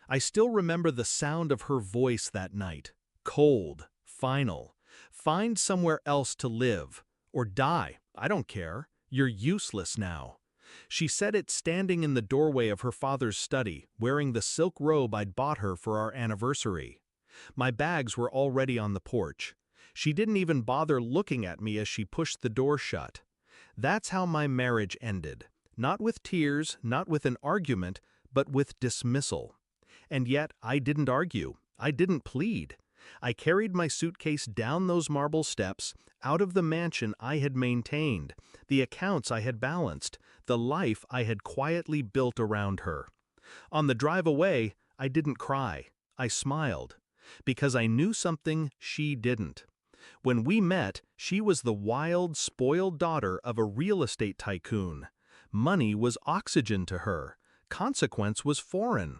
I still remember the sound of her voice that night. Cold, final. Find somewhere else to live. Or die, I don't care. You're useless now. She said it standing in the doorway of her father's study, wearing the silk robe I'd bought her for our anniversary. My bags were already on the porch. She didn't even bother looking at me as she pushed the door shut. That's how my marriage ended. Not with tears, not with an argument, but with dismissal. And yet, I didn't argue. I didn't plead. I carried my suitcase down those marble steps, out of the mansion I had maintained, the accounts I had balanced, the life I had quietly built around her. On the drive away, I didn't cry. I smiled. Because I knew something she didn't. When we met, she was the wild, spoiled daughter of a real estate tycoon. Money was oxygen to her. Consequence was foreign.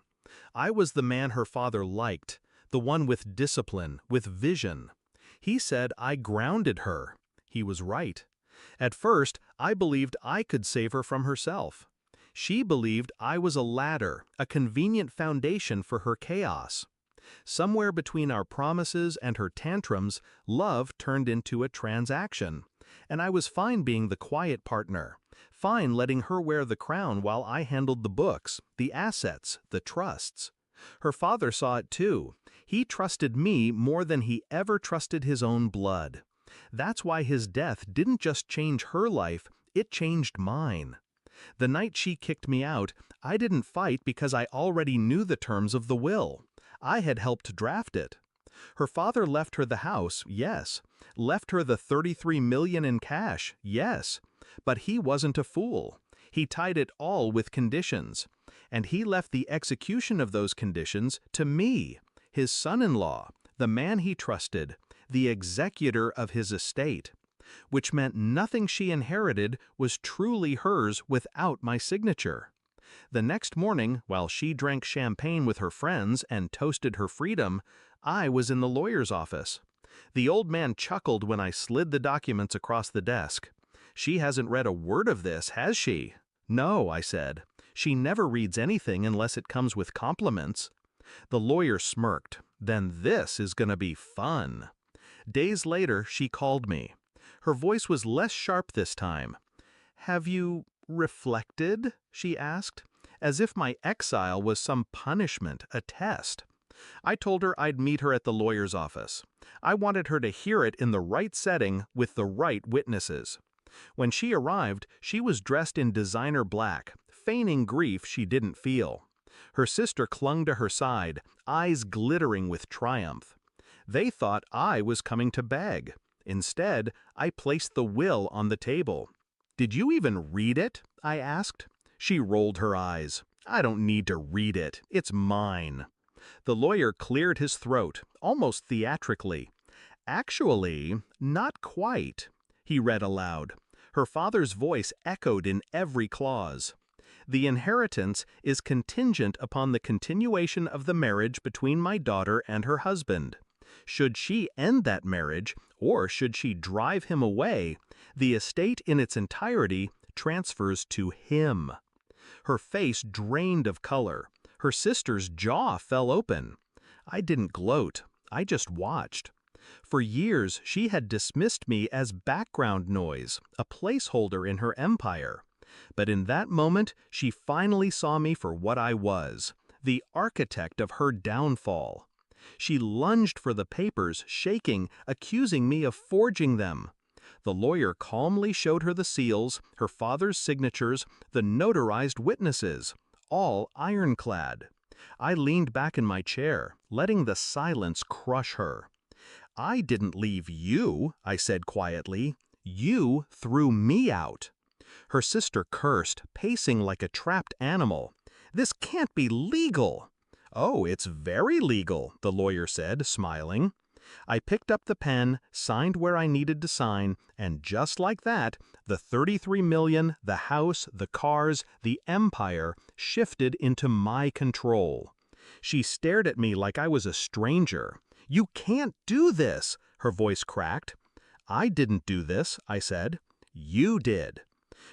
I was the man her father liked, the one with discipline, with vision. He said I grounded her. He was right. At first, I believed I could save her from herself. She believed I was a ladder, a convenient foundation for her chaos. Somewhere between our promises and her tantrums, love turned into a transaction. And I was fine being the quiet partner, fine letting her wear the crown while I handled the books, the assets, the trusts. Her father saw it too. He trusted me more than he ever trusted his own blood. That's why his death didn't just change her life, it changed mine. The night she kicked me out, I didn't fight because I already knew the terms of the will. I had helped draft it. Her father left her the house, yes. Left her the $33 million in cash, yes. But he wasn't a fool. He tied it all with conditions. And he left the execution of those conditions to me, his son-in-law, the man he trusted, the executor of his estate. Which meant nothing she inherited was truly hers without my signature. The next morning, while she drank champagne with her friends and toasted her freedom, I was in the lawyer's office. The old man chuckled when I slid the documents across the desk. "She hasn't read a word of this, has she?" "No," I said. "She never reads anything unless it comes with compliments." The lawyer smirked. "Then this is gonna be fun." Days later, she called me. Her voice was less sharp this time. "Have you reflected?" she asked, as if my exile was some punishment, a test. I told her I'd meet her at the lawyer's office. I wanted her to hear it in the right setting with the right witnesses. When she arrived, she was dressed in designer black, feigning grief she didn't feel. Her sister clung to her side, eyes glittering with triumph. They thought I was coming to beg. Instead, I placed the will on the table. "Did you even read it?" I asked. She rolled her eyes. "I don't need to read it. It's mine." The lawyer cleared his throat, almost theatrically. "Actually, not quite," he read aloud. Her father's voice echoed in every clause. "The inheritance is contingent upon the continuation of the marriage between my daughter and her husband. Should she end that marriage, or should she drive him away, the estate in its entirety transfers to him." Her face drained of color. Her sister's jaw fell open. I didn't gloat. I just watched. For years, she had dismissed me as background noise, a placeholder in her empire. But in that moment, she finally saw me for what I was, the architect of her downfall. She lunged for the papers, shaking, accusing me of forging them. The lawyer calmly showed her the seals, her father's signatures, the notarized witnesses, all ironclad. I leaned back in my chair, letting the silence crush her. "I didn't leave you," I said quietly. "You threw me out." Her sister cursed, pacing like a trapped animal. "This can't be legal." "Oh, it's very legal," the lawyer said, smiling. I picked up the pen, signed where I needed to sign, and just like that, the $33 million, the house, the cars, the empire shifted into my control. She stared at me like I was a stranger. "You can't do this," her voice cracked. "I didn't do this," I said. "You did."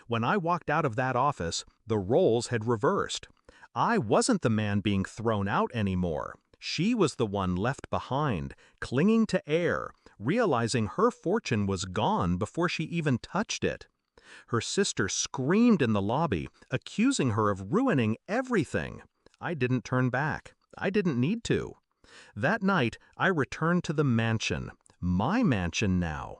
When I walked out of that office, the roles had reversed. I wasn't the man being thrown out anymore. She was the one left behind, clinging to air, realizing her fortune was gone before she even touched it. Her sister screamed in the lobby, accusing her of ruining everything. I didn't turn back. I didn't need to. That night, I returned to the mansion. My mansion now.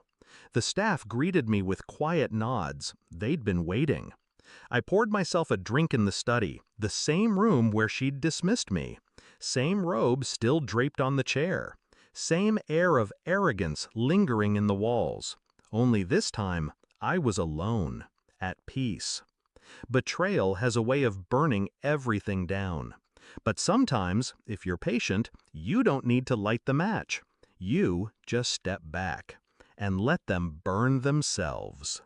The staff greeted me with quiet nods. They'd been waiting. I poured myself a drink in the study, the same room where she'd dismissed me. Same robe still draped on the chair. Same air of arrogance lingering in the walls. Only this time, I was alone, at peace. Betrayal has a way of burning everything down. But sometimes, if you're patient, you don't need to light the match. You just step back and let them burn themselves.